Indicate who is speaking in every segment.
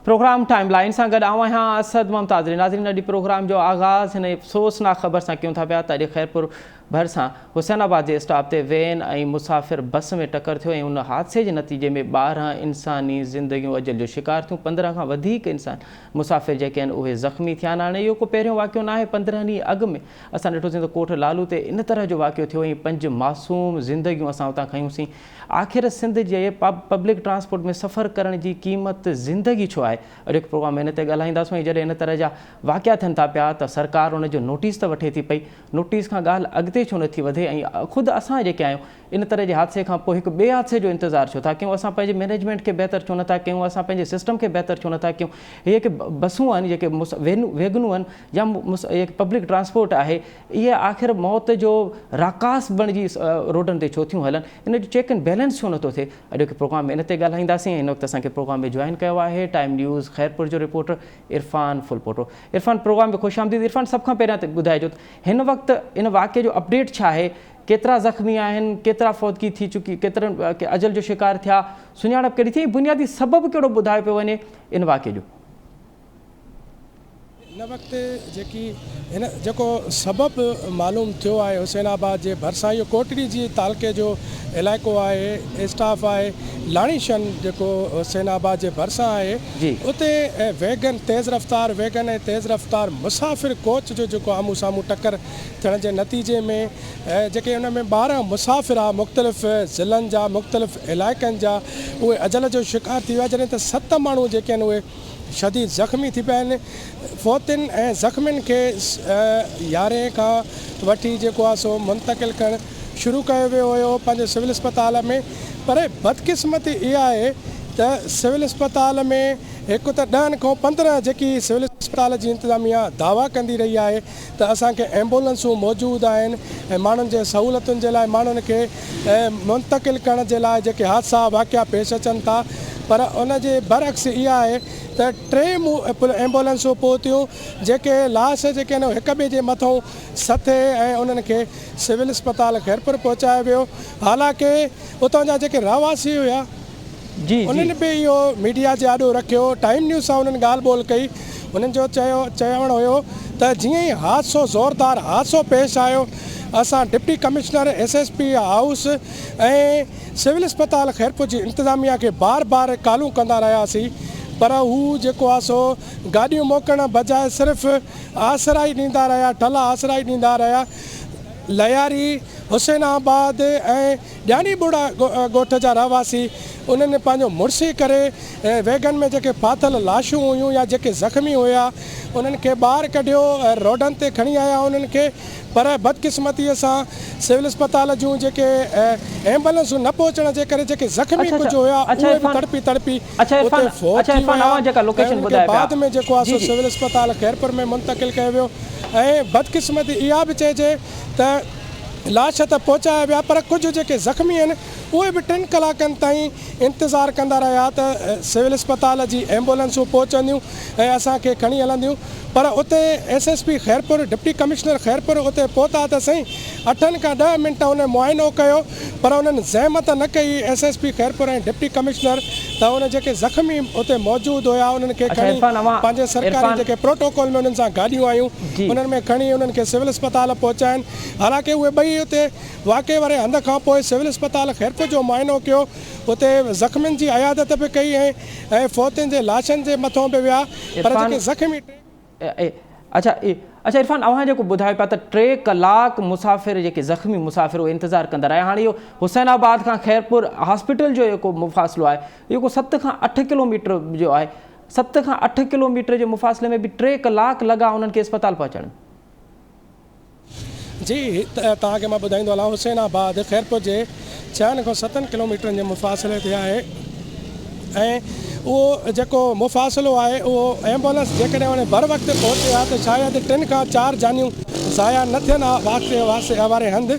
Speaker 1: Programme time line से गड आवां असद मुमताज़ नाज़रीन अॼु प्रोग्राम जो आगाज़ हिन अफ़सोसनाक ख़बर से क्यों था पिया त अॼु ख़ैरपुर भरिसां हुसैनाबाद के स्टॉप ते वैन ऐं मुसाफ़िर बस में टक्कर थियो ऐं उन हादसे के नतीजे में 12 इंसानी ज़िंदगियों अजल जो शिकार थियूं। 15 खां वधीक इंसान मुसाफ़िर जेके आहिनि उहे ज़ख़्मी थिया आहिनि। इहो को पहिरियों वाक़ियो न आहे। 15 ॾींहं अॻु में असां ॾिठोसीं त कोट लालू ते इन तरह जो वाक़ियो थियो ऐं 5 मासूम ज़िंदगियूं असां उतां खयूंसीं। आख़िर सिंध जे पब्लिक ट्रांसपोर्ट में सफ़र करण जी क़ीमत ज़िंदगी छो आहे? अॼु प्रोग्राम हिन ते ॻाल्हाईंदासीं। जॾहिं इन तरह जा वाक़िया थियनि था पिया त सरकार उन जो नोटिस त वठे थी पई, नोटिस खां ॻाल्हि अॻिते छो नथी वधे ऐं ख़ुदि असां जेके आहियूं इन तरह जे हादसे खां पोइ हिकु ॿिए हादसे जो इंतज़ारु छो था कयूं? असां पंहिंजे मैनेजमेंट खे बहितर छो नथा कयूं? असां पंहिंजे सिस्टम खे बहितर छो नथा कयूं? इहे जेके बसूं आहिनि, जेके वैगनूं आहिनि या पब्लिक ट्रांसपोर्ट आहे, इहे आख़िर मौत जो राकास बणिजी रोडनि ते छो थियूं हलनि? इन जो चेक एंड बैलेंस छो नथो थिए? अॼु प्रोग्राम में इन ते ॻाल्हाईंदासीं। हिन वक़्तु असांखे प्रोग्राम में जॉइन कयो आहे टाइम न्यूज़ ख़ैरपुर जो रिपोर्टर इरफान फुलपोटो। इरफान, प्रोग्राम में ख़ुशि आमदीद। इरफान, सभ खां पहिरियां त ॿुधाइजो हिन वक़्तु इन वाक़े जो अपडेट छा आहे? केतिरा ज़ख़्मी आहिनि, केतिरा फ़ौतगी थी चुकी, केतिरनि अजल जो शिकार थिया, सुञाणप कहिड़ी थी, बुनियादी सबबु कहिड़ो ॿुधायो पियो वञे इन वाक़े जो?
Speaker 2: इन वक़्तु हिन जेको सबबु मालूम थियो आहे हुसैनाबाद जे भरिसां, इहो कोटड़ी जी तालके जो इलाइक़ो आहे, स्टाफ आहे लाणीशन जेको हुसैनाबाद जे भरिसां आहे, उते वैगन तेज़ रफ़्तार वैगन ऐं तेज़ रफ़्तार मुसाफ़िर कोच जो जेको आम्हूं साम्हूं टक्कर थियण जे नतीजे में जेके उन में 12 मुसाफ़िर आहे मुख़्तलिफ़ ज़िलनि जा, मुख़्तलिफ़ इलाइक़नि जा, उहे अजल जो शिकार थी विया। जॾहिं त 7 माण्हू जेके आहिनि उहे शदीद ज़ख़्मी थी पिया आहिनि। फ़ौतिन ऐं ज़ख़्मियुनि खे 11 खां वठी जेको आहे सो मुंतक़िल करणु शुरू कयो वियो हुयो पंहिंजे सिविल अस्पताल में। पर बदकिस्मती इहा आहे त सिविल अस्पताल में हिकु त 10 खां 15 जेकी सिविल अस्पताल जी इंतिज़ामिया दावा कंदी रही आहे त असांखे एम्बुलेंसूं मौजूदु आहिनि ऐं माण्हुनि जे सहूलियतुनि जे लाइ, माण्हुनि खे मुंतक़िल करण जे लाइ जेके हादसा वाक़िया पेश अचनि था। पर उन जे बरअक्स इहा आहे त 3 एम्बुलेंसूं पहुतियूं जेके लाश जेके आहिनि हिक ॿिए जे मथां सथे ऐं उन्हनि खे सिविल अस्पताल ख़ैरपुर पहुचायो वियो। हालांकि उतां जा जेके रहवासी हुया उन्हनि बि इहो मीडिया जे आॾो रखियो, टाइम न्यूज़ सां उन्हनि ॻाल्हि ॿोल कई। उन्हनि जो चवणु हुयो त जीअं ई हादसो ज़ोरदार हादसो पेश आयो, असां डिप्टी कमिश्नर SSP हाउस ऐं सिविल अस्पताल ख़ैरपुर जी इंतिज़ामिया खे बार बार कॉलूं कंदा रहियासीं, पर हू जेको आहे सो गाॾियूं मोकिलण बजाए सिर्फ़ु आसरा ई ॾींदा रहिया, टला आसरा ई ॾींदा रहिया। लयारी, हुसैनाबाद ऐं ॼाणी बुड़ा ॻोठ जा रहवासी उन्हनि पंहिंजो मुड़िसी करे वैगन में जेके फाथल लाशूं हुयूं या जेके ज़ख़्मी हुया उन्हनि खे ॿाहिरि कढियो, रोडनि ते खणी आया उन्हनि खे। पर बदकिस्मतीअ सां सिविल अस्पताल जूं जेके एम्बुलेंसूं न पहुचण जे करे जेके ज़ख़्मी कुझु हुया उहे बि तड़पी उते फौत थी विया। बाद में जेको आहे सो सिविल अस्पताल ख़ैरपुर में मुंतक़िल कयो वियो। ऐं बदकिस्मती इहा बि चइजे त लाश त पहुचाया विया, पर कुझु जेके ज़ख़्मी आहिनि उहे बि 3 कलाकनि ताईं इंतज़ारु कंदा रहिया त सिविल अस्पताल जी एम्बुलेंसूं पहुचंदियूं ऐं असांखे खणी हलंदियूं। पर उते SSP Khairpur, deputy commissioner Khairpur उते पहुता त सही, 8 खां 10 मिंट उन मुआइनो कयो, पर उन्हनि ज़हमत न कई SSP ख़ैरपुर ऐं डिप्टी कमिश्नर त उन जेके ज़ख़्मी उते मौजूदु हुया उन्हनि खे खणी पंहिंजे सरकारी जेके प्रोटोकॉल में उन्हनि सां गाॾियूं आयूं उन्हनि में खणी उन्हनि खे सिविल अस्पताल पहुचाइनि। हालांकि उहे ॿई उते वाक़े वारे हंध खां पोइ सिविल अस्पताल ख़ैरपुर जो मुआइनो कयो, उते ज़ख़्मियुनि जी अयादत बि कई ऐं फ़ौतियुनि जे लाशनि जे मथां बि विया। पर जेके ज़ख़्मी
Speaker 1: अच्छा इरफान, अव्हां जेको ॿुधायो पिया त 3 कलाक मुसाफ़िर जेके ज़ख़्मी मुसाफ़िर उहे इंतज़ारु कंदा रहिया। हाणे इहो हुसैनाबाद खां ख़ैरपुर हॉस्पिटल जो जेको मुफ़ासिलो आहे इहो को 7 खां 8 किलोमीटर जो आहे। 7 खां 8 किलोमीटर जे मुफ़ासिले में बि 3 कलाक लॻा उन्हनि खे अस्पताल पहुचण।
Speaker 2: जी, तव्हांखे मां ॿुधाईंदो हलां, हुसैनाबाद ख़ैरपुर जे 6 खां 7 किलोमीटरनि जे मुफ़ासिले ते आहे ऐं उहो जेको मुफ़ासिलो आहे उहो एम्बुलेंस जेकॾहिं उन बर वक़्तु पहुचे हा त शायदि 3 खां 4 जानियूं ज़ाया न थियनि वाक़े वारे हंधि।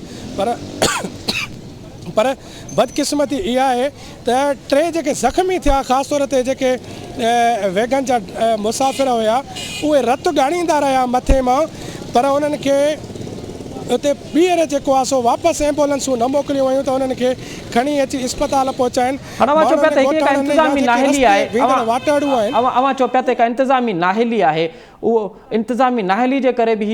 Speaker 2: पर बदकिस्मती इहा आहे त 3 जेके ज़ख़्मी थिया, ख़ासि तौर ते जेके वैगन जा मुसाफ़िर हुया उहे रतु ॻाणींदा रहिया मथे मां, पर उन्हनि खे उते ॿीहर जेको आहे सो वापसि एम्बुलेंसूं न मोकिलियूं वयूं त उन्हनि खे खणी अची इस्पताल पहुचाइनि। वाटाड़ू आहिनि।
Speaker 1: अवां चओ पिया त हिकु इंतिज़ामी नाहेली आहे, उहो इंतिज़ामी नाहेली जे करे बि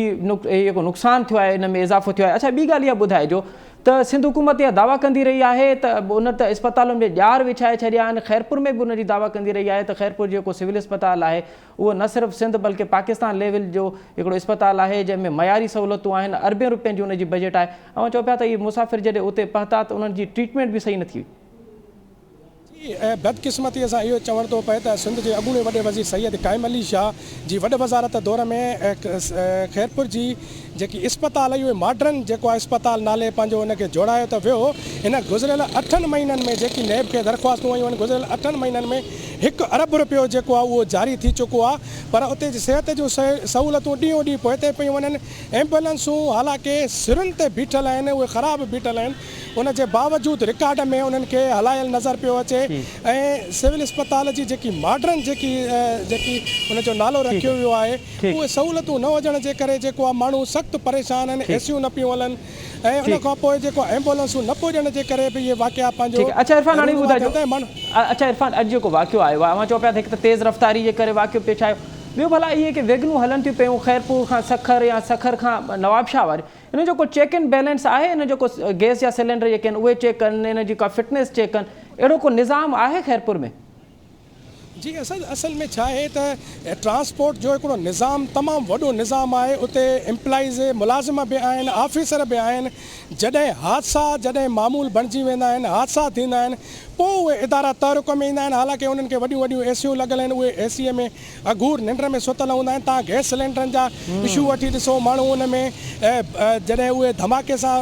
Speaker 1: जेको नुक़सानु थियो आहे इन में इज़ाफ़ो थियो आहे। अच्छा, ॿी ॻाल्हि इहा ॿुधाइजो त सिंध हुकूमत इहा दावा कंदी रही आहे त उन त इस्पतालुनि में ॼार विछाए छॾिया आहिनि। ख़ैरपुर में बि उनजी दावा कंदी रही आहे त ख़ैरपुर जेको सिविल इस्पताल आहे उहो न सिर्फ़ु सिंध बल्कि पाकिस्तान लेवल जो हिकिड़ो इस्पताल आहे जंहिंमें मयारी सहूलियतूं आहिनि, अरबें रुपयनि जी उनजी बजट आहे। ऐं चओ पिया त इहे मुसाफ़िर जॾहिं उते पहुता त उन्हनि जी ट्रीटमेंट बि सही न थी।
Speaker 2: बदकिस्मतीअ सां इहो चवण थो पए त सिंध जे अॻूणे वॾे वज़ीर सैयद काइम अली शाह जी वॾ वज़ारत दौर में ख़ैरपुर जी जेकी इस्पताल आहे उहे मॉडर्न जेको आहे इस्पताल नाले पंहिंजो उनखे जोड़ायो त वियो। हिन गुज़िरियल 8 महीननि में जेकी नैब खे दरख़्वास्तूं आयूं आहिनि, गुज़िरियल 8 महीननि में 1 अरब रुपयो जेको आहे उहो जारी थी चुको आहे। पर उते सिहत जूं सहूलियतूं ॾींहों ॾींहुं पोइते पियूं वञनि। एम्बुलेंसूं हालांकि सिरुनि ते बीठल आहिनि, उहे ख़राबु बीठल आहिनि, उन जे बावजूदि रिकार्ड में उन्हनि खे हलायल नज़र पियो अचे। ऐं सिविल इस्पताल जी जेकी मॉडर्न जेकी उनजो नालो रखियो वियो आहे उहे सहूलियतूं न हुजण जे करे जेको आहे माण्हू सख़्तु परेशान आहिनि, एसियूं न पियूं हलनि ऐं उन खां पोइ जेको एम्बुलेंसूं न पुॼण जे करे बि इहे वाक़िया पंहिंजो।
Speaker 1: अच्छा इरफान, हाणे ॿुधाइजो, अच्छा इरफान, अॼु जेको वाक़ियो आयो आहे, मां चओ पिया त हिकु त तेज़ रफ़्तारी जे करे वाक़ियो पेश आयो, ॿियो भला इहे की वेगनूं हलनि थियूं पियूं ख़ैरपुर खां सखर या सखर खां नवाबशाह वारी, इन जो को चेक एंड बैलेंस आहे? इन जो को गैस या सिलेंडर जेके आहिनि उहे चेक कनि, इन जी का फिटनेस चेक कनि, अहिड़ो को निज़ाम आहे ख़ैरपुर में?
Speaker 2: जी असल में छा आहे त ट्रांसपोर्ट जो हिकिड़ो निज़ाम तमामु वॾो निज़ाम आहे। उते एम्प्लॉइज़ मुलाज़िम बि आहिनि, ऑफिसर बि आहिनि। जॾहिं मामूल बणिजी वेंदा आहिनि, हादसा थींदा आहिनि, पोइ उहे इदारा तहरुक में ईंदा आहिनि। हालांकि उन्हनि खे वॾियूं वॾियूं एसियूं लॻल आहिनि, उहे एसीअ में अघूर निंड में सुतल हूंदा आहिनि। तव्हां गैस सिलेंडरनि जा इशू वठी ॾिसो, माण्हू उन में जॾहिं उहे धमाके सां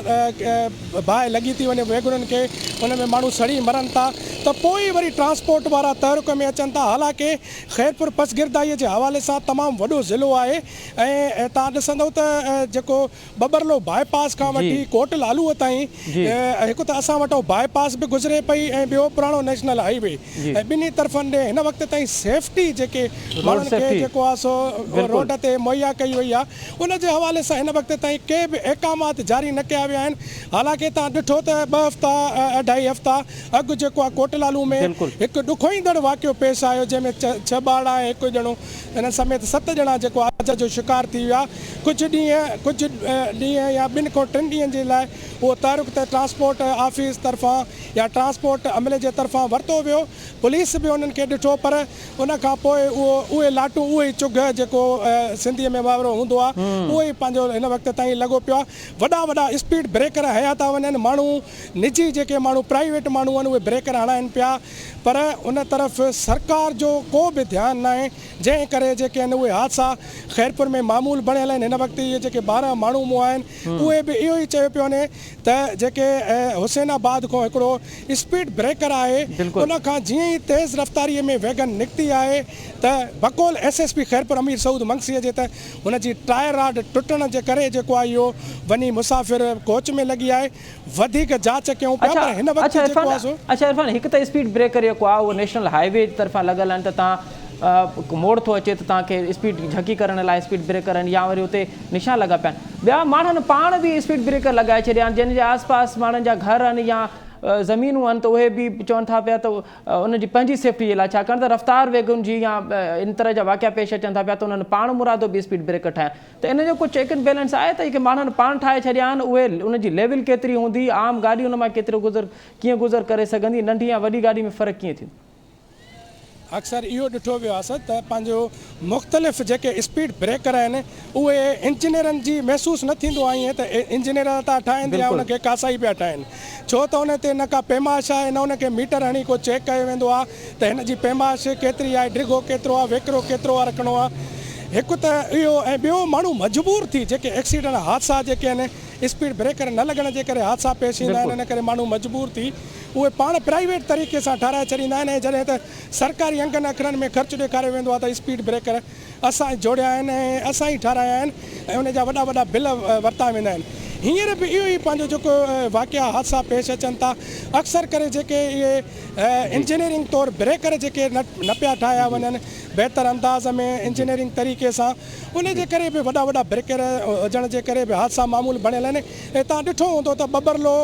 Speaker 2: बाहि लॻी थी वञे वेगुरनि खे, उन में माण्हू सड़ी मरनि था, त पोइ वरी ट्रांसपोर्ट वारा तहरुक में अचनि था। हालांकि ख़ैरपुर पसगिरदाईअ जे हवाले सां तमामु वॾो ज़िलो आहे। ऐं तव्हां ॾिसंदव त जेको बबरलो बाईपास खां वठी कोट लालूअ ताईं हिकु त असां वटि बाईपास बि गुज़रे पई ऐं ॿियो पुराणो नेशनल हाईवे, ऐं ॿिन्ही तरफ़नि ॾे हिन वक़्त ताईं सेफ्टी जेके माण्हुनि खे जेको आहे सो रोड ते मुहैया कई वई आहे, उन जे हवाले सां हिन वक़्त ताईं के बि अहकामात जारी न कया विया आहिनि। हालांकि तव्हां ॾिठो त 2 हफ़्ता 2.5 हफ़्ता अॻु जेको आहे कोटलालू में हिकु ॾुखोईंदड़ वाक़ियो पेश आयो, जंहिंमें 6 ॿार ऐं 1 ॼणो हिन समेत 7 ॼणा जेको आज जो शिकार थी विया। कुझु ॾींहं या 2 खां 3 ॾींहंनि जे लाइ उहो तहरुक त ट्रांसपोर्ट ऑफिस तरफ़ां या ट्रांसपोर्ट अमले जे तरफ़ां वरितो वियो, पुलिस बि उन्हनि खे ॾिठो, पर उन खां पोइ उहे लाटूं, उहे ई चुघ जेको सिंधीअ में मुहावरो हूंदो आहे, उहो ई पंहिंजो हिन वक़्त ताईं लॻो पियो आहे। वॾा स्पीड ब्रेकर हया था वञनि, माण्हू निजी जेके माण्हू प्राइवेट माण्हू आहिनि उहे ब्रेकर हणाइनि पिया, पर उन तरफ़ सरकार जो को बि ध्यानु न आहे, जंहिं करे जेके आहिनि उहे हादसा ख़ैरपुर में मामूल बणियल आहिनि। हिन वक़्तु इहे जेके 12 माण्हू मूं आहिनि उहे बि इहो ई चयो पियो वञे त जेके हुसैनाबाद खां हिकिड़ो स्पीड ब्रेकर आहे, उन खां जीअं ई तेज़ रफ़्तारीअ में वैगन निकिती आहे त बकौल SSP ख़ैरपुर अमीर सऊद मंगसीअ जे त हुनजी टायर राड टुटण जे करे जेको आहे इहो वञी मुसाफ़िर कोच में लॻी आहे। वधीक जांच कयूं पिया, पर हिन वक़्तु जेको आहे सो
Speaker 1: अच्छा इरफान, हिकु त स्पीड ब्रेकर जेको आहे उहो नेशनल हाईवे तरफ़ां लॻल आहिनि, त तव्हां मोड़ थो अचे त तव्हांखे स्पीड झकी करण लाइ स्पीड ब्रेकर आहिनि, या वरी उते निशान लॻा पिया आहिनि। ॿिया माण्हुनि पाण बि स्पीड ब्रेकर लॻाए छॾिया आहिनि, जंहिंजे आसपास माण्हुनि जा घर आहिनि या ज़मीनूं आहिनि, त उहे बि चवनि था पिया त उनजी पंहिंजी सेफ्टी जे लाइ, छाकाणि त रफ़्तार वेगुनि जी या इन तरह जा वाक़िया पेश अचनि था पिया, त उन्हनि पाण मुरादो बि स्पीड ब्रेकर ठाहिया। त इन जो को चेक एंड बैलेंस आहे त जेके माण्हुनि पाण ठाहे छॾिया आहिनि उहे उनजी लेवल केतिरी हूंदी, आम गाॾी उन मां कीअं गुज़र करे सघंदी, नंढी या वॾी गाॾी में फ़र्क़ु कीअं थींदो?
Speaker 2: अक्सर इहो ॾिठो वियो आहे त पंहिंजो मुख़्तलिफ़ जेके स्पीड ब्रेकर आहिनि उहे इंजीनियरनि जी महसूसु न थींदो आहे ईअं त इंजीनियर था ठाहिनि या उनखे कासाई पिया ठाहिनि, छो त उन ते न का पैमाश आहे, न उनखे मीटर हणी को चेक कयो वेंदो आहे त हिन जी पैमाश केतिरी आहे, डिघो केतिरो आहे, वेकिरो केतिरो आहे रखिणो आहे। हिकु त इहो, ऐं ॿियो माण्हू मजबूर थी, जेके एक्सीडेंट हादसा जेके आहिनि स्पीड ब्रेकर न लॻण जे करे हादसा पेश ईंदा आहिनि, इन करे माण्हू मजबूर थी उहे पाण प्राइवेट तरीक़े सां ठाराए छॾींदा आहिनि। ऐं जॾहिं त सरकारी अंगनि अखरनि में ख़र्चु ॾेखारियो वेंदो आहे त स्पीड ब्रेकर असां जोड़िया आहिनि ऐं असां ई ठाराया आहिनि, ऐं उन जा वॾा बिल वरिता वेंदा आहिनि। हींअर बि इहो ई पंहिंजो जेको वाक़िया हादसा पेश अचनि था अक्सर करे जेके इहे इंजीनियरिंग तौरु ब्रेकर जेके न पिया ठाहिया वञनि बहितर अंदाज़ में इंजीनियरिंग तरीक़े सां उन जे करे बि वॾा वॾा ब्रेकर हुजण जे करे बि हादसा मामूल बणियल आहिनि। ऐं तव्हां ॾिठो हूंदो त बबरलो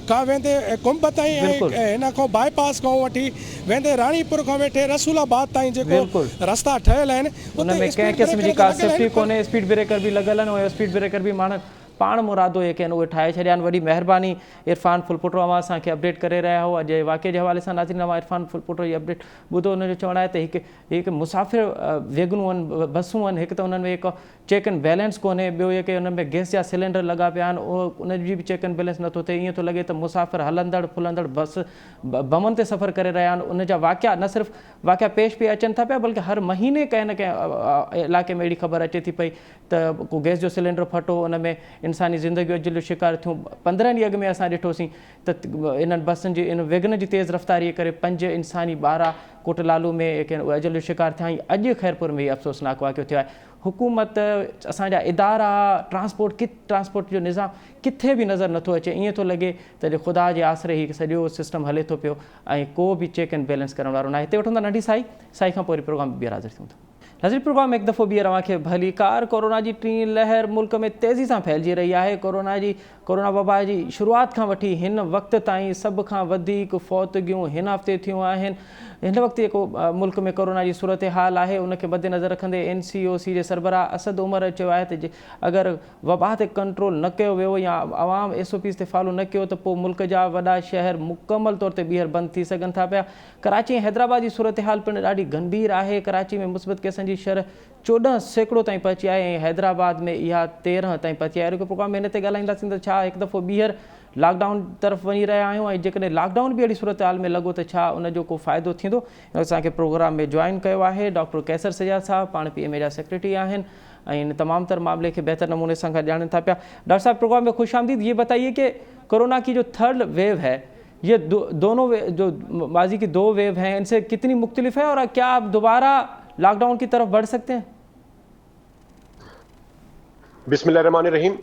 Speaker 2: खां वेंदे कुंभ ताईं ऐं हिन खां बाईपास खां वठी वेंदे राणीपुर खां वेठे रसूलाबाद ताईं जेको रस्ता ठहियल आहिनि
Speaker 1: उनमें कंहिं क़िस्म जी का सेफ्टी कोन्हे, स्पीड ब्रेकर बि लॻल आहिनि ऐं स्पीड ब्रेकर बि माण्हू पाण मुरादो जेके आहिनि उहे ठाहे छॾिया आहिनि। वॾी महिरबानी इरफान फुलपुटो अवां असांखे अपडेट करे रहिया हो। अॼु वाक़े जे हवाले सां नाज़रीन अवां इरफान फुलपुटो जी अपडेट ॿुधो। उनजो चवणु आहे त हिकु मुसाफ़िर वेगनूं आहिनि, बसूं आहिनि, हिकु त उन्हनि में हिकु चेक एंड बैलेंस कोन्हे, ॿियो जेके उन में गैस जा सिलेंडर लॻा पिया आहिनि उनजी बि चेक एंड बैलेंस नथो थिए। ईअं थो लॻे त मुसाफ़िर हलंदड़ फुलंदड़ बस बमनि ते सफ़र करे रहिया आहिनि। उनजा वाक़िया न सिर्फ़ु वाक़िया पेश बि अचनि था पिया बल्कि हर महीने कंहिं न कंहिं इलाइक़े में अहिड़ी ख़बर अचे थी पई त को गैस जो सिलेंडर फटो, उन में इंसानी ज़िंदगियूं जो शिकार थियूं। 15 ॾींहं अॻु में असां ॾिठोसीं त इन्हनि बसनि जी इन वेगन जी तेज़ रफ़्तारीअ करे 5 इंसानी ॿारहं कोटलालू में अजल जो शिकार थिया। अॼु ख़ैरपुर में अफ़सोसनाक वाक़ियो थियो आहे। हुकूमत, असांजा इदारा, ट्रांसपोर्ट जो निज़ाम किथे बि नज़र नथो अचे। ईअं थो लॻे त ख़ुदा जे आसिरे ही सॼो सिस्टम हले थो पियो ऐं को बि चेक एंड बैलेंस करण वारो न आहे। हिते वठूं था नंढी साई खां पोइ प्रोग्राम ॿीहर हाज़िर थियूं था। नज़ीर प्रोग्राम में हिकु दफ़ो ॿीहर अव्हांखे भली कार। कोरोना जी टीं लहर मुल्क में तेज़ी सां फैलिजी रही आहे। कोरोना वबा जी शुरूआति खां वठी हिन वक़्त ताईं सभ खां वधीक फ़ौतगियूं हिन हफ़्ते थियूं आहिनि। हिन वक़्तु जेको मुल्क में कोरोना जी सूरत हाल आहे उनखे मद्देनज़र रखंदे NCOC जे सरबराह असद उमर चयो आहे त अगरि वबा ते कंट्रोल न कयो वियो या आवाम SOPs ते फॉलो न कयो त पोइ मुल्क जा वॾा शहर मुकमल तौर ते ॿीहर बंदि थी सघनि था पिया। कराची ऐं हैदराबाद जी सूरत हाल पिणु ॾाढी गंभीर आहे। कराची में मुस्बत केसनि जी शरह 14% ताईं पहुची आहे ऐं हैदराबाद में इहा 13 ताईं पहुची आहे। हिकु प्रोग्राम में हिन ते ॻाल्हाईंदासीं त छा हिकु दफ़ो ॿीहर लॉकडाउन तरफ़ वञी रहिया आहियूं ऐं जेकॾहिं लॉकडाउन बि अहिड़ी सूरत हाल में लॻो त छा उनजो को फ़ाइदो थींदो। असांखे प्रोग्राम में जॉइन कयो आहे डॉक्टर कैसर सजाद साहब, पाण PMA जा सेक्रेटरी आहिनि ऐं इन तमाम तर मामले के बेहतर नमूने से ॼाणनि था पिया। डॉक्टर साहब, प्रोग्राम में खुश आमदीद। ये बताइए कि कोरोना की जो 3rd वेव है, ये दोनों जो माजी की 2 वेव हैं, इनसे कितनी मुख्तलिफ है और क्या आप दोबारा लॉकडाउन की तरफ बढ़ सकते हैं?
Speaker 3: बिस्मिल्लाहिर्रहमानिर्रहीम।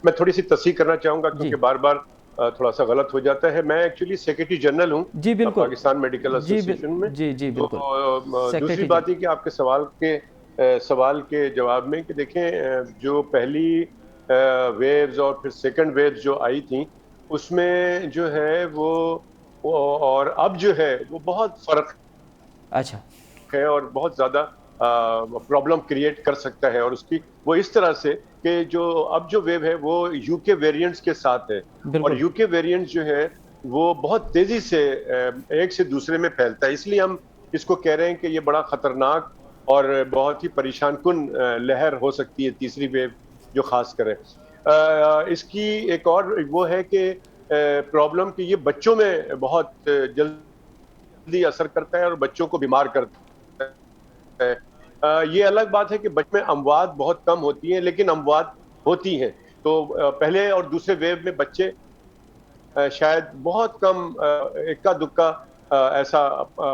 Speaker 3: मैं थोड़ी सी तस्हीह करना चाहूँगा क्योंकि बार बार थोड़ा सा गलत हो जाता है। मैं एक्चुअली सेक्रेटरी जनरल हूँ
Speaker 1: जी बिल्कुल
Speaker 3: पाकिस्तान मेडिकल एसोसिएशन में।
Speaker 1: जी बिल्कुल।
Speaker 3: तो दूसरी बात ये कि आपके सवाल के जवाब में कि देखें जो पहली वेव्स और फिर सेकंड वेव्स जो आई थी उसमें जो है वो और अब जो है वो बहुत फर्क
Speaker 1: अच्छा
Speaker 3: है और बहुत ज़्यादा प्रॉब्लम क्रिएट कर सकता है। और उसकी वो इस तरह से कि जो अब जो वेव है वो यूके वेरिएंट्स के साथ है और यूके वेरिएंट्स जो है वो बहुत तेजी से एक से दूसरे में फैलता है। इसलिए हम इसको कह रहे हैं कि ये बड़ा खतरनाक और बहुत ही परेशान कुन लहर हो सकती है, तीसरी वेव जो खास करे। इसकी एक और वो है कि प्रॉब्लम कि ये बच्चों में बहुत जल्दी असर करता है और बच्चों को बीमार करता है। ये अलग बात है कि बच्चे में अमवात बहुत कम होती हैं लेकिन अमवात होती हैं। तो पहले और दूसरे वेव में बच्चे शायद बहुत कम इक्का दुक्का ऐसा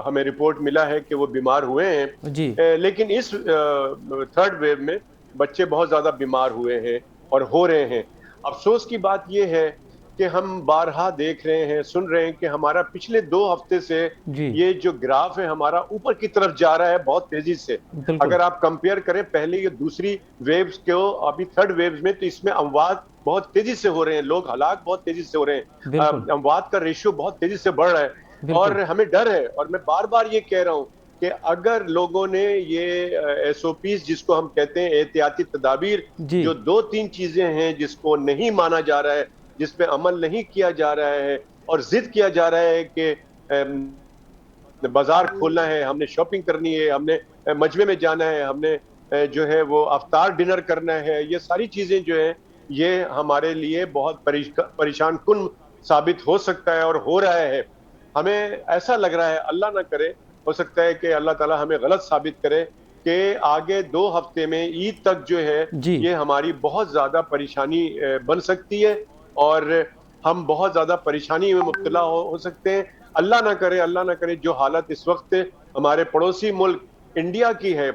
Speaker 3: हमें रिपोर्ट मिला है कि वो बीमार हुए हैं
Speaker 1: जी।
Speaker 3: लेकिन इस 3rd वेव में बच्चे बहुत ज़्यादा बीमार हुए हैं और हो रहे हैं। अफसोस की बात ये है कि हम बारहा देख रहे हैं, सुन रहे हैं कि हमारा पिछले 2 हफ्ते से ये जो ग्राफ है हमारा ऊपर की तरफ जा रहा है बहुत तेजी से। अगर आप कंपेयर करें पहले ये दूसरी वेव्स को अभी 3rd वेव्स में, तो इसमें अमवात बहुत तेजी से हो रहे हैं, लोग हलाक बहुत तेजी से हो रहे हैं, अमवात का रेशियो बहुत तेजी से बढ़ रहा है और हमें डर है। और मैं बार बार ये कह रहा हूँ कि अगर लोगों ने ये SOPs जिसको हम कहते हैं एहतियाती तदाबीर, जो 2-3 चीजें हैं जिसको नहीं माना जा रहा है, जिस पे अमल नहीं किया जा रहा है और जिद किया जा रहा है कि बाजार खोलना है, हमने शॉपिंग करनी है, हमने मजमे में जाना है, हमने जो है वो अफ्तार डिनर करना है, ये सारी चीजें जो है ये हमारे लिए बहुत परेशान कुन साबित हो सकता है और हो रहा है। हमें ऐसा लग रहा है, अल्लाह ना करे, हो सकता है कि अल्लाह ताला हमें गलत साबित करे कि आगे 2 हफ्ते में ईद तक जो है ये हमारी बहुत ज्यादा परेशानी बन सकती है और हम बहुत ज्यादा परेशानी में मुब्तला हो सकते हैं। अल्लाह ना करे जो हालत इस वक्त हमारे पड़ोसी मुल्क इंडिया की है,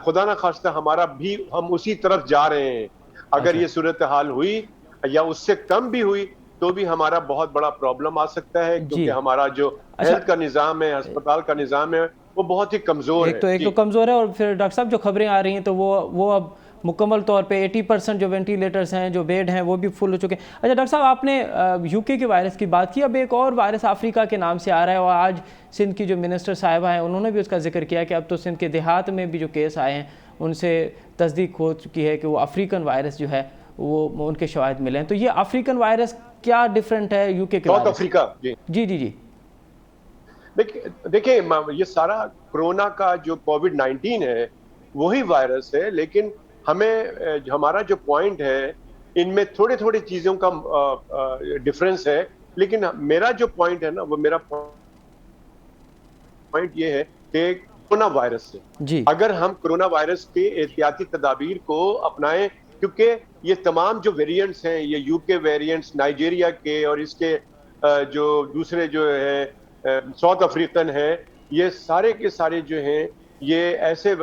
Speaker 3: खुदा ना खास्ता हमारा भी हम उसी तरफ जा रहे हैं। अगर ये सूरत हाल हुई یا اس سے کم بھی ہوئی تو بھی ہمارا بہت بڑا پرابلم آ سکتا ہے، کیونکہ ہمارا جو ہیلتھ کا نظام ہے، ہسپتال کا نظام ہے، وہ بہت ہی کمزور ہے۔
Speaker 1: ایک تو کمزور ہے، اور پھر ڈاکٹر صاحب جو خبریں آ رہی ہیں تو وہ اب مکمل طور پہ 80% جو وینٹیلیٹرز ہیں، جو بیڈ ہیں، وہ بھی فل ہو چکے ہیں۔ اچھا ڈاکٹر صاحب، آپ نے یو کے کے وائرس کی بات کی، اب ایک اور وائرس افریقہ کے نام سے آ رہا ہے، اور آج سندھ کی جو منسٹر صاحبہ ہیں انہوں نے بھی اس کا ذکر کیا کہ اب تو سندھ کے دیہات میں بھی جو کیس آئے ہیں ان سے تصدیق ہو چکی ہے کہ وہ افریقن وائرس جو ہے وہ ان کے شواہد ملے ہیں۔ تو یہ افریقن وائرس کیا ڈیفرنٹ ہے یو کے
Speaker 3: ساؤتھ افریقہ؟
Speaker 1: جی
Speaker 3: دیکھیں، یہ سارا کرونا کا جو کووڈ-19 ہے وہی وائرس ہے، لیکن ہمیں ہمارا جو پوائنٹ ہے ان میں تھوڑے چیزوں کا ڈفرنس ہے، لیکن میرا جو پوائنٹ ہے نا، وہ میرا پوائنٹ یہ ہے کہ کرونا وائرس سے اگر ہم کرونا وائرس کے احتیاطی تدابیر کو اپنائیں، کیونکہ یہ تمام جو ویریئنٹس ہیں، یہ یو کے ویریئنٹس، نائجیریا کے، اور اس کے جو دوسرے جو ہے ساؤتھ افریقن ہے، یہ سارے کے سارے جو ہیں یہ ایسے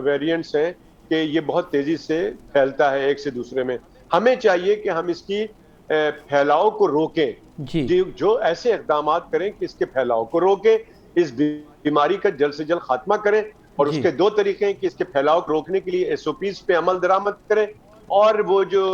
Speaker 3: ویریئنٹس ہیں کہ یہ بہت تیزی سے پھیلتا ہے ایک سے دوسرے میں۔ ہمیں چاہیے کہ ہم اس کی پھیلاؤ کو روکیں، جو ایسے اقدامات کریں کہ اس کے پھیلاؤ کو روکیں، اس بیماری کا جلد سے جلد خاتمہ کریں، اور اس کے دو طریقے ہیں کہ اس کے پھیلاؤ کو روکنے کے لیے ایس او پیز پہ عمل درآمد کریں، اور وہ جو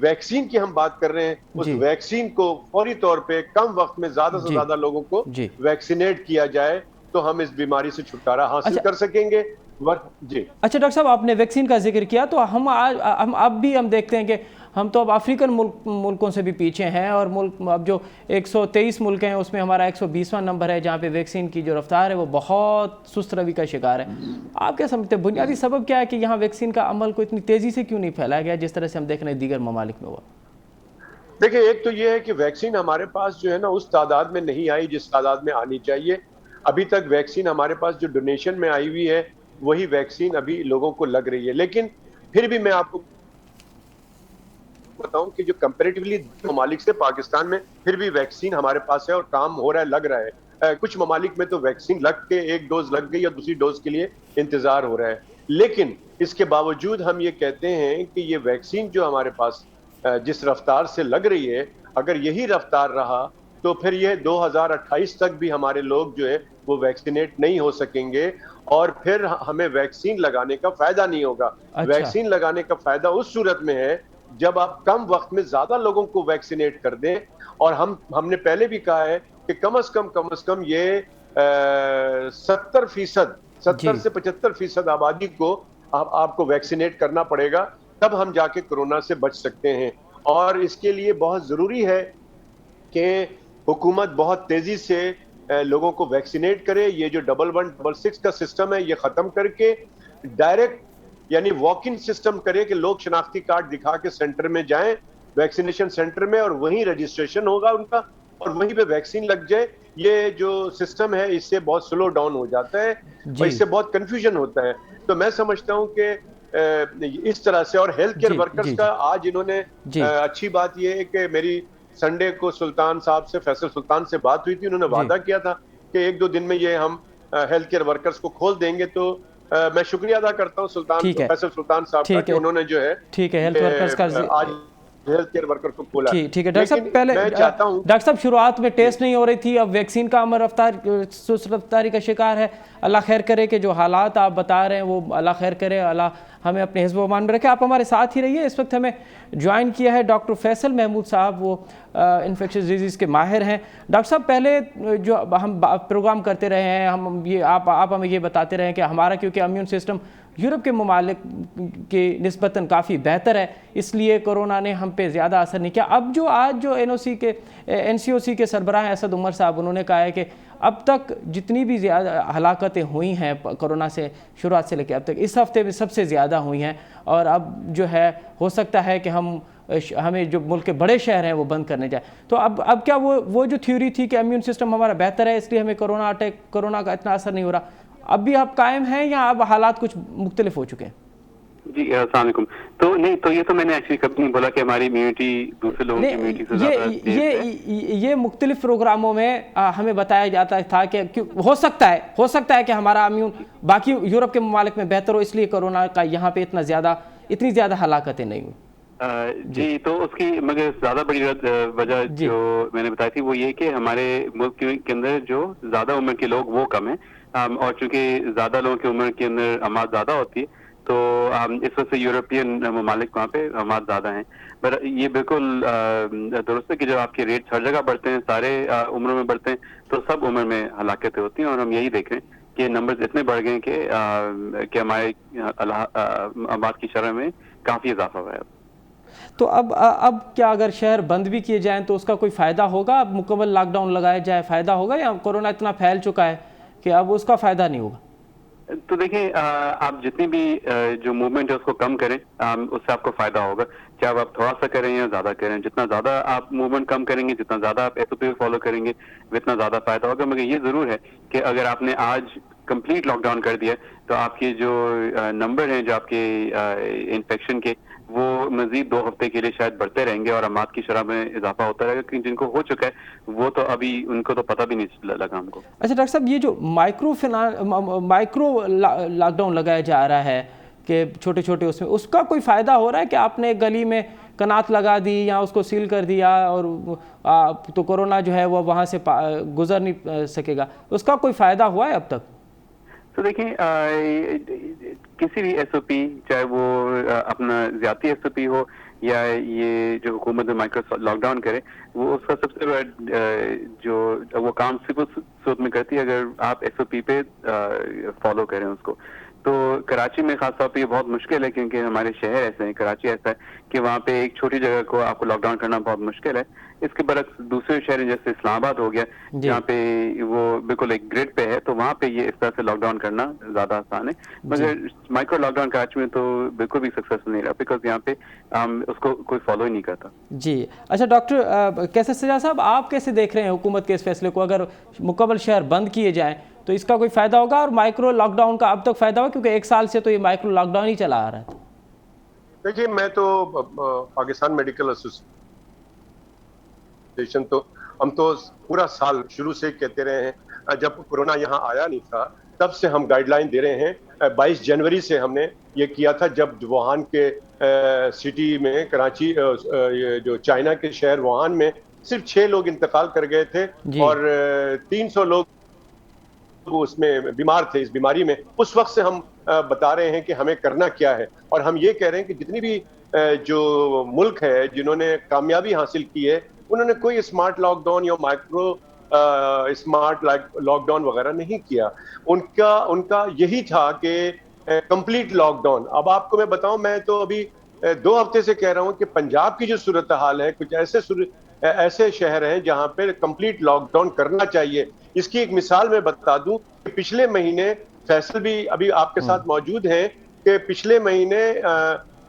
Speaker 3: ویکسین کی ہم بات کر رہے ہیں اس ویکسین کو فوری طور پہ کم وقت میں زیادہ سے زیادہ لوگوں کو ویکسینیٹ کیا جائے تو ہم اس بیماری سے چھٹکارا حاصل کر سکیں گے۔
Speaker 1: اچھا ڈاکٹر صاحب، آپ نے ویکسین کا ذکر کیا، تو ہم اب بھی ہم دیکھتے ہیں کہ ہم تو اب افریقن ملکوں سے بھی پیچھے ہیں، اور ملک اب جو 123 ملک ہیں اس میں ہمارا 120واں نمبر ہے، جہاں پہ ویکسین کی جو رفتار ہے وہ بہت سست روی کا شکار ہے۔ آپ کیا سمجھتے ہیں بنیادی سبب کیا ہے کہ یہاں ویکسین کا عمل کو اتنی تیزی سے کیوں نہیں پھیلایا گیا جس طرح سے ہم دیکھ رہے ہیں دیگر ممالک میں ہوا؟
Speaker 3: دیکھیں، ایک تو یہ ہے کہ ویکسین ہمارے پاس جو ہے نا اس تعداد میں نہیں آئی جس تعداد میں آنی چاہیے۔ ابھی تک ویکسین ہمارے پاس جو ڈونیشن میں آئی ہوئی ہے وہی ویکسین ابھی لوگوں کو لگ رہی ہے، لیکن پھر بھی میں آپ کو بتاؤں کہ جو کمپیریٹیولی ممالک سے پاکستان میں پھر بھی ویکسین ہمارے پاس ہے اور کام ہو رہا ہے، لگ رہا ہے۔ کچھ ممالک میں تو ویکسین لگ کے ایک ڈوز لگ گئی اور دوسری ڈوز کے لیے انتظار ہو رہا ہے، لیکن اس کے باوجود ہم یہ کہتے ہیں کہ یہ ویکسین جو ہمارے پاس جس رفتار سے لگ رہی ہے، اگر یہی رفتار رہا تو پھر یہ 2028 تک بھی ہمارے لوگ جو ہے وہ ویکسینیٹ نہیں ہو سکیں گے، اور پھر ہمیں ویکسین لگانے کا فائدہ نہیں ہوگا۔ ویکسین لگانے کا فائدہ اس صورت میں ہے جب آپ کم وقت میں زیادہ لوگوں کو ویکسینیٹ کر دیں، اور ہم نے پہلے بھی کہا ہے کہ کم از کم یہ 70% سے 75% آبادی کو آپ کو ویکسینیٹ کرنا پڑے گا، تب ہم جا کے کورونا سے بچ سکتے ہیں۔ اور اس کے لیے بہت ضروری ہے کہ حکومت بہت تیزی سے لوگوں کو ویکسینیٹ کرے۔ یہ جو 1166 کا سسٹم ہے یہ ختم کر کے ڈائریکٹ یعنی واک ان سسٹم کرے کہ لوگ شناختی کارڈ دکھا کے سینٹر میں جائیں، ویکسینیشن سینٹر میں، اور وہیں رجسٹریشن ہوگا ان کا اور وہیں پہ ویکسین لگ جائے۔ یہ جو سسٹم ہے اس سے بہت سلو ڈاؤن ہو جاتا ہے اور اس سے بہت کنفیوژن ہوتا ہے۔ تو میں سمجھتا ہوں کہ اس طرح سے، اور ہیلتھ کیئر ورکرز کا آج انہوں نے اچھی بات یہ ہے کہ میری سنڈے کو سلطان صاحب سے، فیصل سلطان سے بات ہوئی تھی، انہوں نے وعدہ کیا تھا کہ 1-2 دن میں یہ ہم ہیلتھ کیئر ورکرز کو کھول دیں گے۔ تو میں شکریہ ادا کرتا ہوں فیصل سلطان صاحب کا کہ انہوں نے جو ہے
Speaker 1: ہیلتھ ورکرز کا
Speaker 3: آج ہیلتھ کیئر ورکر کو کھولا۔
Speaker 1: ٹھیک ہے ڈاکٹر صاحب، پہلے ڈاکٹر صاحب شروعات میں ٹیسٹ نہیں ہو رہی تھی، اب ویکسین کا عمل سست رفتاری کا شکار ہے۔ اللہ خیر کرے کہ جو حالات آپ بتا رہے ہیں وہ اللہ خیر کرے، اللہ ہمیں اپنے حفظ و امان میں رکھے۔ آپ ہمارے ساتھ ہی رہیے۔ اس وقت ہمیں جوائن کیا ہے ڈاکٹر فیصل محمود صاحب، وہ انفیکشس ڈیزیز کے ماہر ہیں۔ ڈاکٹر صاحب، پہلے جو ہم پروگرام کرتے رہے ہیں، آپ ہمیں یہ بتاتے رہے ہیں کہ ہمارا کیونکہ امیون سسٹم یورپ کے ممالک کی نسبتاً کافی بہتر ہے، اس لیے کورونا نے ہم پہ زیادہ اثر نہیں کیا۔ اب جو آج جو این سی او سی کے سربراہ اسد عمر صاحب، انہوں نے کہا ہے کہ اب تک جتنی بھی زیادہ ہلاکتیں ہوئی ہیں کورونا سے شروعات سے لے کے اب تک، اس ہفتے میں سب سے زیادہ ہوئی ہیں، اور اب جو ہے ہو سکتا ہے کہ ہمیں جو ملک کے بڑے شہر ہیں وہ بند کرنے جائیں۔ تو اب کیا وہ جو تھیوری تھی کہ امیون سسٹم ہمارا بہتر ہے اس لیے ہمیں کورونا کا اتنا اثر نہیں ہو رہا، اب بھی آپ قائم ہیں یا اب حالات کچھ مختلف ہو چکے ہیں؟
Speaker 4: جی السلام علیکم۔ تو نہیں، تو یہ تو میں نے ایکچولی کبھی نہیں بولا کہ ہماری امیونٹی دوسرے لوگوں کی امیونٹی سے زیادہ
Speaker 1: یہ مختلف پروگراموں میں ہمیں بتایا جاتا تھا کہ ہو سکتا ہے کہ ہمارا امیون باقی یورپ کے ممالک میں بہتر ہو، اس لیے کورونا کا یہاں پہ اتنی زیادہ ہلاکتیں نہیں ہوئی۔
Speaker 4: جی تو اس کی مگر زیادہ بڑی وجہ جو میں نے بتائی تھی وہ یہ کہ ہمارے ملک کے اندر جو زیادہ عمر کے لوگ وہ کم ہیں، اور چونکہ زیادہ لوگوں کی عمر کے اندر اموات زیادہ ہوتی ہے تو اس وجہ سے یورپین ممالک وہاں پہ اموات زیادہ ہیں. پر یہ بالکل درست ہے کہ جب آپ کے ریٹس ہر جگہ بڑھتے ہیں، سارے عمروں میں بڑھتے ہیں، تو سب عمر میں ہلاکتیں ہوتی ہیں، اور ہم یہی دیکھ رہے ہیں کہ نمبرز اتنے بڑھ گئے ہیں کہ ہمارے اموات کی شرح میں کافی اضافہ ہوا ہے.
Speaker 1: تو اب کیا اگر شہر بند بھی کیے جائیں تو اس کا کوئی فائدہ ہوگا؟ اب مکمل لاک ڈاؤن لگایا جائے فائدہ ہوگا، یا کورونا اتنا پھیل چکا ہے کہ اب اس کا فائدہ نہیں ہوگا؟
Speaker 4: تو دیکھیں، آپ جتنی بھی جو موومنٹ ہے اس کو کم کریں، اس سے آپ کو فائدہ ہوگا. چاہے آپ تھوڑا سا کریں یا زیادہ کریں، جتنا زیادہ آپ موومنٹ کم کریں گے، جتنا زیادہ آپ ایس او پی فالو کریں گے، اتنا زیادہ فائدہ ہوگا. مگر یہ ضرور ہے کہ اگر آپ نے آج کمپلیٹ لاک ڈاؤن کر دیا تو آپ کے جو نمبر ہیں جو آپ کے انفیکشن کے، وہ مزید 2 ہفتے کے لیے شاید بڑھتے رہیں گے، اور اموات کی شرح میں اضافہ ہوتا رہے گا. کیونکہ جن کو ہو چکا ہے وہ تو ابھی ان کو تو پتہ بھی نہیں لگا ہم کو.
Speaker 1: اچھا ڈاکٹر صاحب، یہ جو مائکرو لاک ڈاؤن لگایا جا رہا ہے کہ چھوٹے چھوٹے اس کا کوئی فائدہ ہو رہا ہے کہ آپ نے گلی میں کنات لگا دی یا اس کو سیل کر دیا اور تو کورونا جو ہے وہ وہاں سے گزر نہیں سکے گا، اس کا کوئی فائدہ ہوا ہے اب تک؟
Speaker 4: تو دیکھیں، کسی بھی ایس او پی، چاہے وہ اپنا ذاتی ایس او پی ہو یا یہ جو حکومت مائکرو لاک ڈاؤن کرے، وہ اس کا سب سے بڑا جو وہ کام صرف صورت میں کرتی ہے اگر آپ ایس او پی پہ فالو کریں اس کو. تو کراچی میں خاص طور پہ یہ بہت مشکل ہے، کیونکہ ہمارے شہر ایسے ہیں، کراچی ایسا ہے کہ وہاں پہ ایک چھوٹی جگہ کو آپ کو لاک ڈاؤن کرنا بہت مشکل ہے. اس کے برعکس دوسرے شہر جیسے اسلام آباد ہو گیا، جہاں پہ وہ بالکل ایک گریڈ پہ ہے، تو وہاں پہ یہ اس طرح سے لاک ڈاؤن کرنا زیادہ آسان ہے. مگر مائکرو لاک ڈاؤن کراچی میں تو بالکل بھی سکسیسفل نہیں رہا، بیکاز یہاں پہ اس کو کوئی فالو ہی نہیں کرتا.
Speaker 1: جی اچھا ڈاکٹر کیسر سجاد صاحب، آپ کیسے دیکھ رہے ہیں حکومت کے اس فیصلے کو؟ اگر مکمل شہر بند کیے جائیں تو اس کا کوئی فائدہ ہوگا، اور مائکرو لاک ڈاؤن کا اب تک فائدہ ہوا کیونکہ 1 سال سے تو یہ مائکرو لاک ڈاؤن ہی چلا آ رہا ہے؟
Speaker 3: دیکھیے، میں تو پاکستان میڈیکل ایسوسیشن تو ہم تو پورا سال شروع سے کہتے رہے ہیں، جب کورونا یہاں آیا نہیں تھا تب سے ہم گائیڈ لائن دے رہے ہیں. 22 جنوری سے ہم نے یہ کیا تھا، جب ووہان کے سٹی میں، کراچی جو چائنا کے شہر ووہان میں صرف 6 لوگ انتقال کر گئے تھے اور 300 لوگ اس میں بیمار تھے اس بیماری میں. اس وقت سے ہم بتا رہے ہیں کہ ہمیں کرنا کیا ہے، اور ہم یہ کہہ رہے ہیں کہ جتنی بھی جو ملک ہے جنہوں نے کامیابی حاصل کی ہے، انہوں نے کوئی اسمارٹ لاک ڈاؤن یا مائکرو اسمارٹ لاک ڈاؤن وغیرہ نہیں کیا. ان کا یہی تھا کہ کمپلیٹ لاک ڈاؤن. اب آپ کو میں بتاؤں، میں تو ابھی 2 ہفتے سے کہہ رہا ہوں کہ پنجاب کی جو صورتحال ہے، کچھ ایسے شہر ہیں جہاں پہ کمپلیٹ لاک ڈاؤن کرنا چاہیے. اس کی ایک مثال میں بتا دوں کہ پچھلے مہینے، فیصل بھی ابھی آپ کے ساتھ موجود ہیں، کہ پچھلے مہینے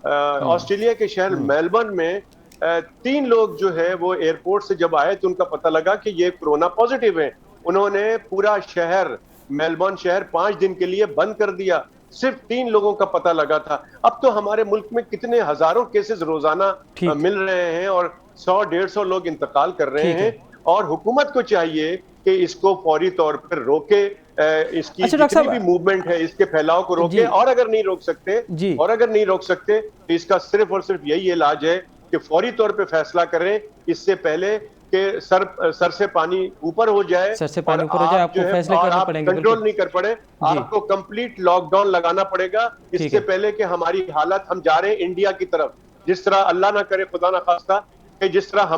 Speaker 3: آسٹریلیا کے شہر میلبرن میں 3 لوگ جو ہے وہ ایئرپورٹ سے جب آئے تو ان کا پتہ لگا کہ یہ کورونا پازیٹیو ہیں. انہوں نے پورا شہر، میلبرن شہر 5 دن کے لیے بند کر دیا. صرف 3 لوگوں کا پتہ لگا تھا. اب تو ہمارے ملک میں کتنے ہزاروں کیسز روزانہ مل رہے ہیں اور 100-150 لوگ انتقال کر رہے ہیں، اور حکومت کو چاہیے کہ اس کو فوری طور پر روکے، اس کی جتنی بھی موومنٹ ہے اس کے پھیلاؤ کو روکے. اور اگر نہیں روک سکتے تو اس کا صرف اور صرف یہی علاج ہے کہ فوری طور پہ فیصلہ کریں، اس سے پہلے کہ سر سے پانی اوپر ہو جائے اور آپ جو ہے آپ کنٹرول نہیں کر پڑے. آپ کو کمپلیٹ لاک ڈاؤن لگانا پڑے گا اس سے پہلے کہ ہماری حالت، ہم جا رہے ہیں انڈیا کی طرف، جس طرح اللہ نہ کرے، خدا نہ خواستہ، کہ جس طرح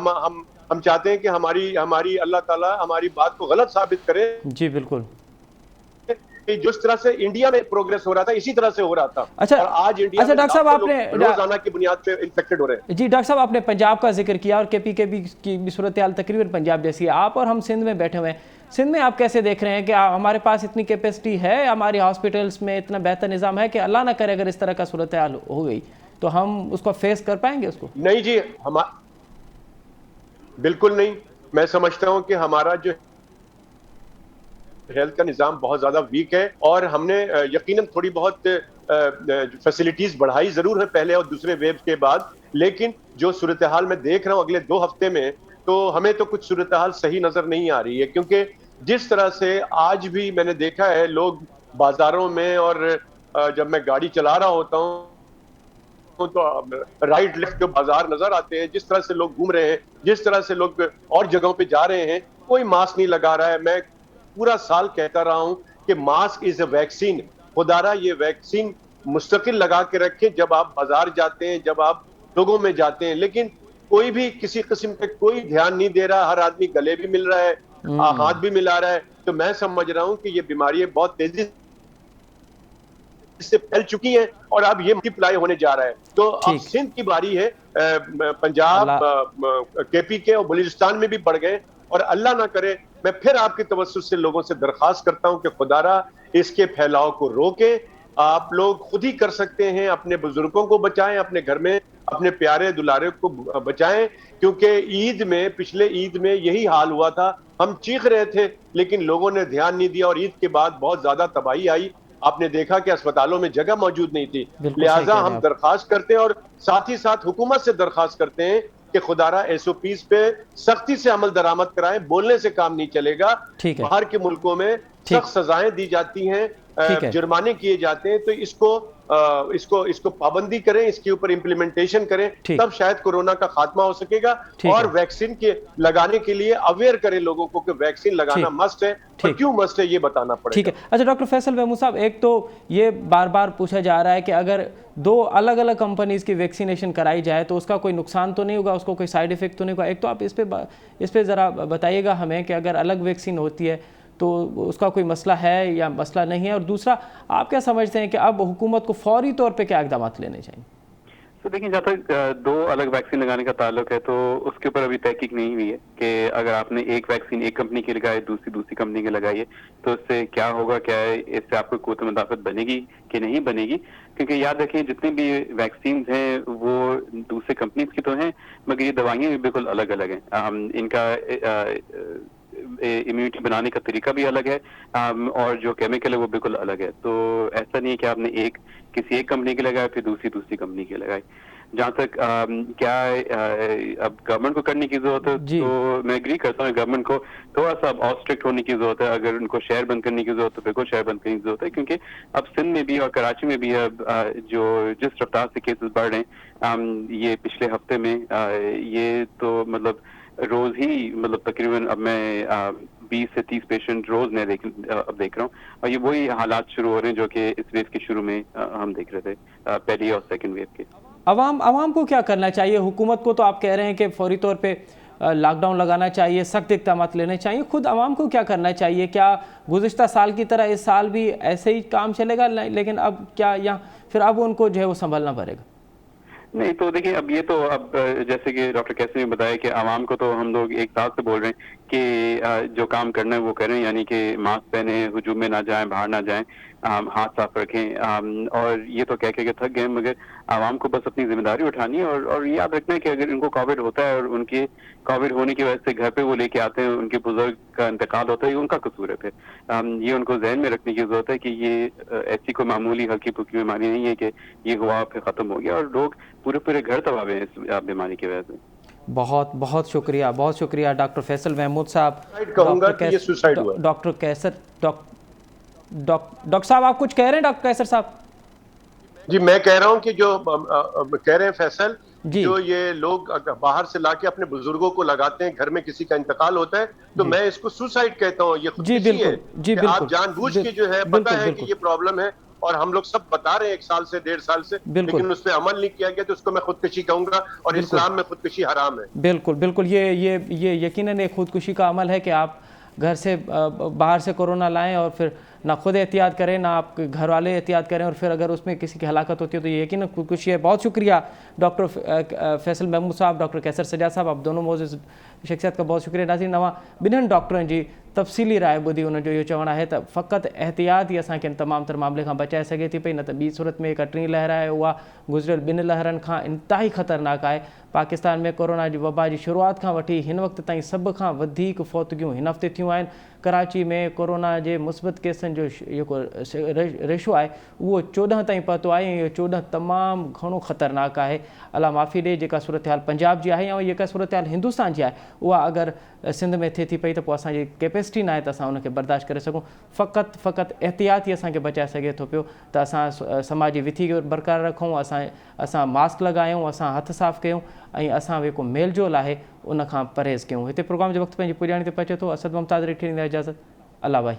Speaker 3: ہم چاہتے ہیں کہ ہماری اللہ تعالیٰ ہماری بات کو غلط ثابت کرے.
Speaker 1: جی بالکل،
Speaker 3: جس طرح سے انڈیا میں پروگریس ہو رہا تھا اسی طرح سے ہو رہا تھا.
Speaker 1: اچھا
Speaker 3: آج انڈیا میں
Speaker 1: ڈاکٹر صاحب، آپ نے
Speaker 3: روزانہ کی بنیاد پہ انفیکٹڈ ہو رہے ہیں.
Speaker 1: جی ڈاکٹر صاحب، آپ نے پنجاب کا ذکر کیا، اور کے پی کے کی بھی صورتحال تقریباً پنجاب جیسی ہے. آپ اور ہم سندھ میں بیٹھے ہوئے ہیں. سندھ میں آپ کیسے دیکھ رہے ہیں کہ ہمارے پاس اتنی کیپیسٹی ہے، ہماری ہاسپٹلس میں اتنا بہتر نظام ہے کہ اللہ نہ کرے اگر اس طرح کا صورتحال ہو گئی تو ہم اس کو فیس کر پائیں گے اس کو؟
Speaker 3: نہیں جی، بالکل نہیں. میں سمجھتا ہوں کہ ہمارا جو ہیلتھ کا نظام بہت زیادہ ویک ہے، اور ہم نے یقیناً تھوڑی بہت فیسلٹیز بڑھائی ضرور ہے پہلے اور دوسرے ویو کے بعد، لیکن جو صورتحال میں دیکھ رہا ہوں اگلے 2 ہفتے میں، تو ہمیں تو کچھ صورتحال صحیح نظر نہیں آ رہی ہے. کیونکہ جس طرح سے آج بھی میں نے دیکھا ہے لوگ بازاروں میں، اور جب میں گاڑی چلا رہا ہوتا ہوں تو رائٹ لیفٹ جو بازار نظر آتے ہیں، جس طرح سے لوگ گھوم رہے ہیں، جس طرح سے لوگ اور جگہوں پہ جا رہے ہیں، کوئی ماسک نہیں لگا رہا ہے. میں پورا سال کہتا رہا ہوں کہ ماسک از اے ویکسین. خدا را یہ ویکسین مستقل لگا کے رکھیں جب آپ بازار جاتے ہیں، جب آپ لوگوں میں جاتے ہیں. لیکن کوئی بھی کسی قسم کا کوئی دھیان نہیں دے رہا. ہر آدمی گلے بھی مل رہا ہے، ہاتھ بھی ملا رہا ہے. تو میں سمجھ رہا ہوں کہ یہ بیماریاں بہت تیزی سے پھیل چکی ہیں اور اب یہ ملٹی پلائی ہونے جا رہا ہے. تو اب سندھ کی باری ہے، پنجاب، کے پی کے اور بلوچستان میں بھی بڑھ گئے. اور اللہ نہ کرے، میں پھر آپ کے توسط سے لوگوں سے درخواست کرتا ہوں کہ خدا را اس کے پھیلاؤ کو روکے. آپ لوگ خود ہی کر سکتے ہیں، اپنے بزرگوں کو بچائیں، اپنے گھر میں اپنے پیارے دلارے کو بچائیں. کیونکہ پچھلے عید میں یہی حال ہوا تھا. ہم چیخ رہے تھے لیکن لوگوں نے دھیان نہیں دیا اور عید کے بعد بہت زیادہ تباہی آئی. آپ نے دیکھا کہ اسپتالوں میں جگہ موجود نہیں تھی. لہٰذا ہم درخواست کرتے ہیں اور ساتھ ہی ساتھ حکومت سے درخواست کرتے ہیں کہ خدا را ایس او پیز پہ سختی سے عمل درآمد کرائیں. بولنے سے کام نہیں چلے گا. باہر کے ملکوں میں سخت سزائیں دی جاتی ہیں، جرمانے کیے جاتے ہیں. تو اس کو پابندی کریں، اس کے اوپر امپلیمنٹیشن کریں، تب شاید کورونا کا خاتمہ ہو سکے گا. اور ویکسین کے لگانے کے لیے اویئر کریں لوگوں کو کہ ویکسین لگانا مسٹ ہے، اور کیوں مسٹ ہے یہ بتانا پڑے گا.
Speaker 1: ٹھیک ہے. اچھا ڈاکٹر فیصل محمود صاحب، ایک تو یہ بار بار پوچھا جا رہا ہے کہ اگر 2 الگ الگ کمپنیز کی ویکسینیشن کرائی جائے تو اس کا کوئی نقصان تو نہیں ہوگا، اس کو کوئی سائیڈ ایفیکٹ تو نہیں ہوگا. ایک تو آپ اس پہ ذرا بتائیے گا ہمیں کہ اگر الگ ویکسین ہوتی ہے تو اس کا کوئی مسئلہ ہے یا مسئلہ نہیں ہے. اور دوسرا، آپ کیا سمجھتے ہیں کہ اب حکومت کو فوری طور پہ کیا اقدامات لینے چاہیے؟
Speaker 4: تو دیکھیں، جہاں تک 2 الگ ویکسین لگانے کا تعلق ہے تو اس کے اوپر ابھی تحقیق نہیں ہوئی ہے کہ اگر آپ نے ایک ویکسین ایک کمپنی کی لگائی، دوسری کمپنی کی لگائی ہے تو اس سے کیا ہوگا، کیا اس سے آپ کو قوت مدافعت بنے گی کہ نہیں بنے گی. کیونکہ یاد رکھیں جتنی بھی ویکسینز ہیں وہ دوسرے کمپنیز کی تو ہیں، مگر یہ دوائیاں بھی بالکل الگ الگ ہیں. ان کا امیونٹی بنانے کا طریقہ بھی الگ ہے، اور جو کیمیکل ہے وہ بالکل الگ ہے. تو ایسا نہیں ہے کہ آپ نے کسی ایک کمپنی کی لگائی پھر دوسری کمپنی کی لگائی. جہاں تک کیا اب گورنمنٹ کو کرنے کی ضرورت ہے، تو میں اگری کرتا ہوں گورنمنٹ کو تھوڑا سا اب اور اسٹرکٹ ہونے کی ضرورت ہے. اگر ان کو شہر بند کرنے کی ضرورت ہے تو بالکل شہر بند کرنے کی ضرورت ہے. کیونکہ اب سندھ میں بھی اور کراچی میں بھی اب جس رفتار سے کیسز بڑھ رہے ہیں، یہ پچھلے ہفتے میں یہ تو مطلب روز ہی تقریباً اب میں 20 سے 30 پیشنٹ روز میں دیکھ رہا ہوں. اور یہ وہی حالات شروع ہو رہے ہیں جو کہ اس ویو کے شروع میں ہم دیکھ رہے تھے، پہلی اور سیکنڈ ویو کے.
Speaker 1: عوام کو کیا کرنا چاہیے؟ حکومت کو تو آپ کہہ رہے ہیں کہ فوری طور پہ لاک ڈاؤن لگانا چاہیے، سخت اقدامات لینے چاہیے. خود عوام کو کیا کرنا چاہیے؟ کیا گزشتہ سال کی طرح اس سال بھی ایسے ہی کام چلے گا، لیکن اب کیا پھر اب ان کو جو ہے وہ سنبھلنا پڑے گا؟
Speaker 4: نہیں تو دیکھیں، اب یہ تو اب جیسے کہ ڈاکٹر کیسر نے بتایا کہ عوام کو تو ہم لوگ ایک ساتھ سے بول رہے ہیں کہ جو کام کرنا ہے وہ کریں، یعنی کہ ماسک پہنیں، ہجوم میں نہ جائیں، باہر نہ جائیں، ہاتھ صاف رکھیں. اور یہ تو کہہ کے تھک گئے، مگر عوام کو بس اپنی ذمہ داری اٹھانی ہے اور یاد رکھنا ہے کہ اگر ان کو کووڈ ہوتا ہے اور ان کے کووڈ ہونے کی وجہ سے گھر پہ وہ لے کے آتے ہیں، ان کے بزرگ کا انتقال ہوتا ہے، یہ ان کا قصور ہے. پھر یہ ان کو ذہن میں رکھنے کی ضرورت ہے کہ یہ ایسی کوئی معمولی ہلکی پھلکی بیماری نہیں ہے کہ یہ ہوا پھر ختم ہو گیا، اور لوگ پورے گھر تباہ ہوئے ہیں اس بیماری کی وجہ سے.
Speaker 1: بہت شکریہ ڈاکٹر فیصل محمود صاحب. ڈاکٹر صاحب آپ کچھ کہہ رہے ہیں؟ ڈاکٹر کیسر صاحب
Speaker 3: جی، میں کہہ رہا ہوں کہ جو کہہ رہے ہیں فیصل، جو یہ لوگ باہر سے لا کے اپنے بزرگوں کو لگاتے ہیں، گھر میں کسی کا انتقال ہوتا ہے تو میں اس کو سوسائڈ کہتا ہوں. یہ خودکشی ہے کہ آپ جان بوجھ کے جو ہے، پتہ ہے کہ یہ پرابلم ہے اور ہم لوگ سب بتا رہے ہیں 1 سال سے 1.5 سال سے، لیکن اس پہ عمل نہیں کیا گیا، تو اس کو میں خودکشی کہوں گا، اور اسلام میں خودکشی حرام ہے.
Speaker 1: بالکل یہ یقیناً ایک خودکشی کا عمل ہے کہ آپ گھر سے باہر سے کورونا لائیں اور پھر نہ خود احتیاط کریں، نہ آپ کے گھر والے احتیاط کریں، اور پھر اگر اس میں کسی کی ہلاکت ہوتی ہے تو یہ یقیناً خودکشی ہے. بہت شکریہ ڈاکٹر فیصل محمود صاحب، ڈاکٹر کیسر سجاد صاحب، آپ دونوں معزز شخصیت کا بہت شکریہ. ناظرین، نواں بنن ڈاکٹرن جی تفصیلی رائے ॿुधी उन जो इहो चवणु आहे त फ़क़ति एहतियात ई असांखे तमामु तर मामले खां बचाए सघे थी पई, न त ॿी सूरत में हिकु टीं लहर आहे उहा गुज़िरियल 2 लहरनि खां इंतिहाई ख़तरनाक आहे. पाकिस्तान में कोरोना जी वबा जी शुरूआति खां वठी हिन वक़्त ताईं सभ खां वधीक फ़ौतगियूं हिन हफ़्ते थियूं आहिनि. कराची में कोरोना जे मुस्बत केसनि जो जेको रेशो आहे उहो 14 ताईं पहुतो आहे ऐं इहो 14 तमामु घणो ख़तरनाक आहे। अलाह माफ़ी ॾे जेका सूरत हाल पंजाब जी आहे या जेका सूरत हाल हिंदुस्तान जी आहे उहा अगरि सिंध में थिए थी पई त पोइ असांजी कैपेसिटी न आहे त असां उनखे बर्दाश्त करे सघूं। फ़क़ति एहतियात ई असांखे बचाए सघे थो पियो त असां समाजी विथी खे बरक़रार रखूं, असां मास्क लॻायूं, असां हथ साफ़ कयूं ऐं असां जेको मेल जोल आहे उन खां परहेज़ कयूं। हिते प्रोग्राम जे वक़्तु पंहिंजी पुॼाणी ते पहुचे थो। असद मुमताज़ ॾिठी ॾींदा इजाज़त। अल्लाह भाई।